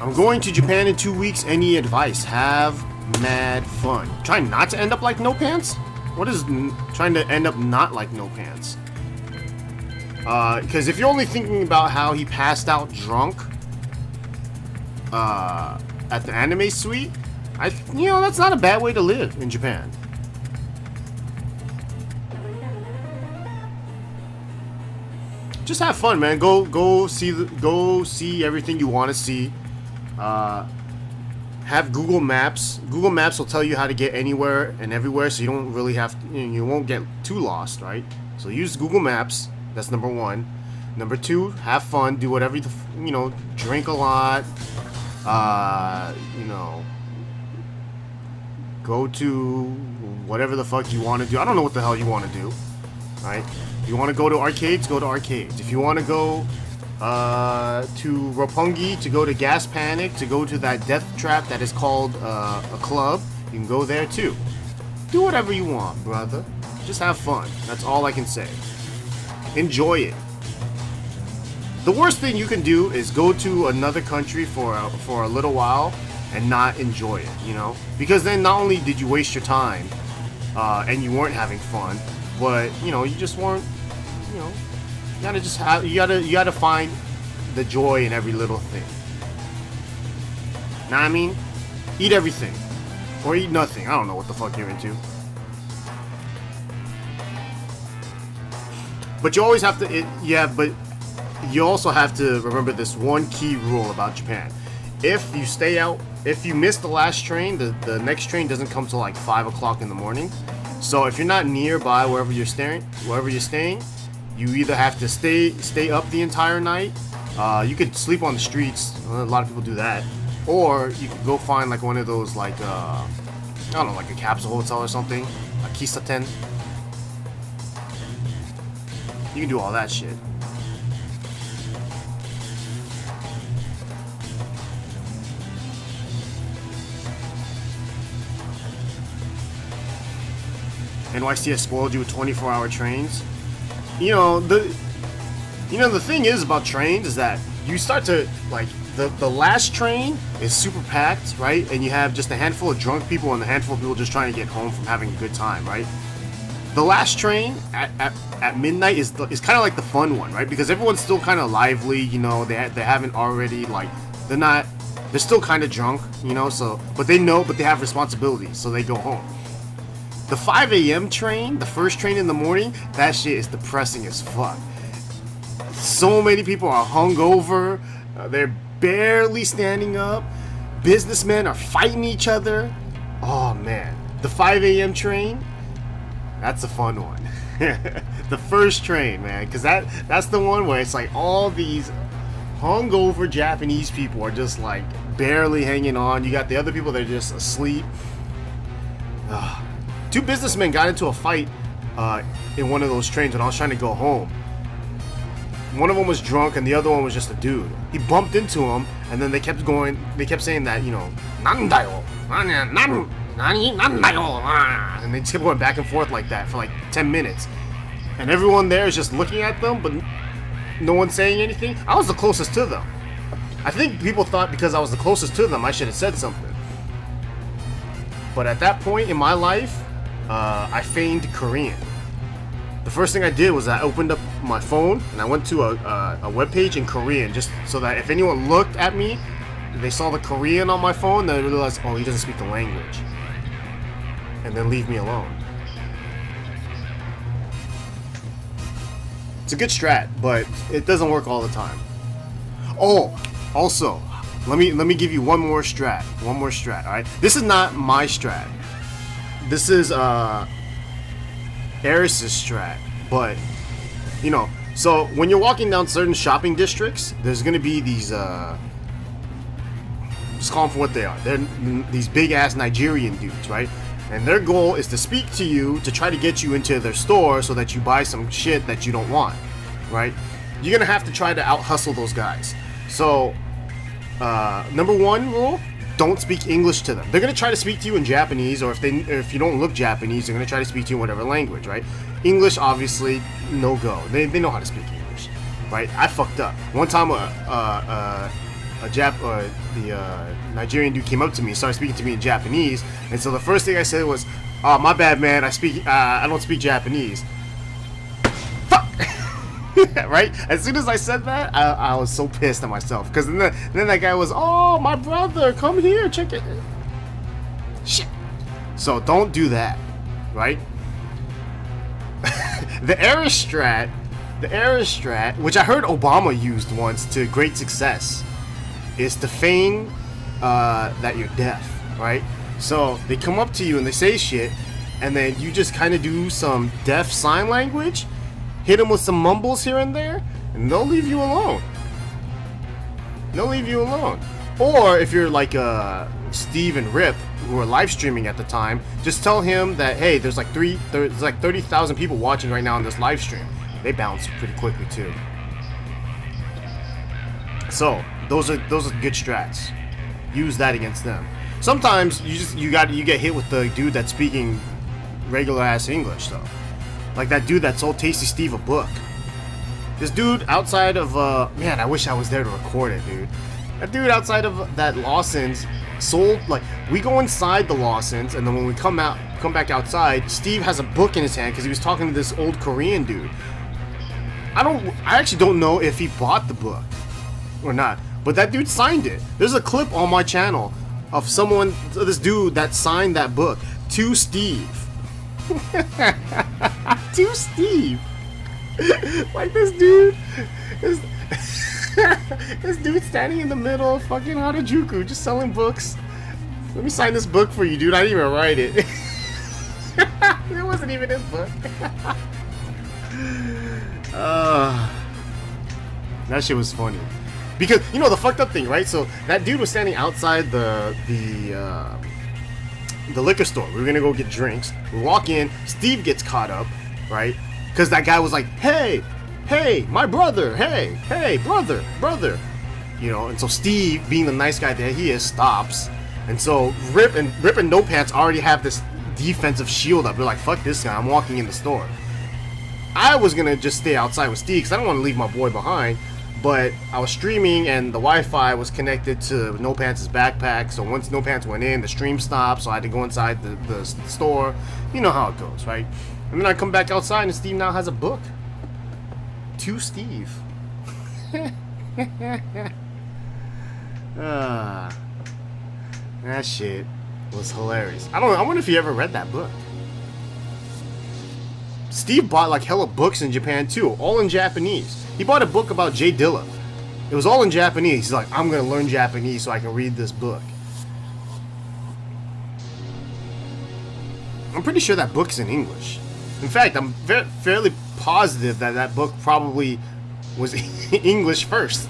I'm going to Japan in 2 weeks. Any advice? Have mad fun. Trying not to end up like No Pants? What is trying to end up not like No Pants? Because if you're only thinking about how he passed out drunk at the anime suite, that's not a bad way to live in Japan. Just have fun, man. Go see everything you want to see. Have Google Maps. Google Maps will tell you how to get anywhere and everywhere, so you don't really have to, you won't get too lost, right? So use Google Maps. That's number one. Number two, have fun. Do whatever drink a lot. Go to whatever the fuck you want to do. I don't know what the hell you want to do, right? If you want to go to arcades, go to arcades. If you want to go to Roppongi, to go to Gas Panic, to go to that death trap that is called a club, you can go there too. Do whatever you want, brother. Just have fun. That's all I can say. Enjoy it. The worst thing you can do is go to another country for a little while and not enjoy it, because then not only did you waste your time and you weren't having fun, but you just weren't, you gotta find the joy in every little thing. Know what I mean? Eat everything or eat nothing. I don't know what the fuck you're into. But you always have to, but you also have to remember this one key rule about Japan. If you miss the last train, the next train doesn't come till like 5 o'clock in the morning. So if you're not nearby wherever you're staying, you either have to stay up the entire night. You could sleep on the streets. A lot of people do that. Or you could go find like one of those like I don't know, like a capsule hotel or something, a kisaten. You can do all that shit. NYC has spoiled you with 24-hour trains. The thing is about trains is that you start to, like, the last train is super packed, right? And you have just a handful of drunk people and a handful of people just trying to get home from having a good time, right? The last train at midnight is kind of like the fun one, right? Because everyone's still kind of lively, they haven't already, like, they're still kind of drunk, so, but they have responsibilities, so they go home. The 5 a.m. train, the first train in the morning, that shit is depressing as fuck. So many people are hungover, they're barely standing up, businessmen are fighting each other. Oh man, the 5 a.m. train, that's a fun one. The first train, man, because that's the one where it's like all these hungover Japanese people are just like barely hanging on. You got the other people that are just asleep. Two businessmen got into a fight in one of those trains when I was trying to go home. One of them was drunk and the other one was just a dude. He bumped into him and then they kept saying that, nandayo, nandayo, and they kept going back and forth like that for like 10 minutes. And everyone there is just looking at them, but no one's saying anything. I was the closest to them. I think people thought because I was the closest to them, I should have said something. But at that point in my life, I feigned Korean. The first thing I did was I opened up my phone and I went to a webpage in Korean just so that if anyone looked at me, they saw the Korean on my phone, they realized, oh, he doesn't speak the language. And then leave me alone. It's a good strat, but it doesn't work all the time. Oh, also, let me give you one more strat, alright? This is not my strat. This is Eris's strat, but so when you're walking down certain shopping districts, there's gonna be these just call them for what they are. They're these big ass Nigerian dudes, right? And their goal is to speak to you to try to get you into their store so that you buy some shit that you don't want, right? You're gonna have to try to out hustle those guys. So number one rule, don't speak English to them. They're gonna try to speak to you in Japanese, or if you don't look Japanese, they're gonna try to speak to you in whatever language, right? English, obviously, no go. They know how to speak English, right? I fucked up. One time, Nigerian dude came up to me and started speaking to me in Japanese, and so the first thing I said was, "Oh, my bad, man. I don't speak Japanese." Fuck. Right? As soon as I said that, I was so pissed at myself, because then that guy was, "Oh, my brother, come here, check it." Shit. So don't do that, right? The Aristrat, which I heard Obama used once to great success, is to feign that you're deaf, right? So they come up to you and they say shit, and then you just kind of do some deaf sign language, hit them with some mumbles here and there, and they'll leave you alone. Or if you're like Steve and Rip, who were live streaming at the time, just tell him that, hey, there's like 30,000 people watching right now on this live stream. They bounce pretty quickly too. So those are good strats. Use that against them. Sometimes you get hit with the dude that's speaking regular ass English though. Like that dude that sold Tasty Steve a book. This dude outside of man, I wish I was there to record it, dude. That dude outside of that Lawson's sold, like, we go inside the Lawson's, and then when we come back outside, Steve has a book in his hand because he was talking to this old Korean dude. I actually don't know if he bought the book or not, but that dude signed it. There's a clip on my channel of this dude that signed that book to Steve. To Steve. Like this dude is this dude standing in the middle of fucking Harajuku just selling books. Let me sign this book for you, dude. I didn't even write it. It wasn't even his book. That shit was funny. Because, you know, the fucked up thing, right? So that dude was standing outside the liquor store. We were gonna go get drinks. We walk in. Steve gets caught up, right? Because that guy was like, hey, my brother, hey, brother. You know, and so Steve, being the nice guy that he is, stops. And so Rip and No Pants already have this defensive shield up. They're like, fuck this guy, I'm walking in the store. I was gonna just stay outside with Steve because I don't want to leave my boy behind. But I was streaming and the Wi-Fi was connected to No Pants' backpack. So once No Pants went in, the stream stopped. So I had to go inside the store. You know how it goes, right? And then I come back outside and Steve now has a book. To Steve. That shit was hilarious. I wonder if he ever read that book. Steve bought like hella books in Japan too, all in Japanese. He bought a book about Jay Dilla. It was all in Japanese. He's like, I'm gonna learn Japanese so I can read this book. I'm pretty sure that book's in English. In fact, I'm fairly positive that book probably was English first.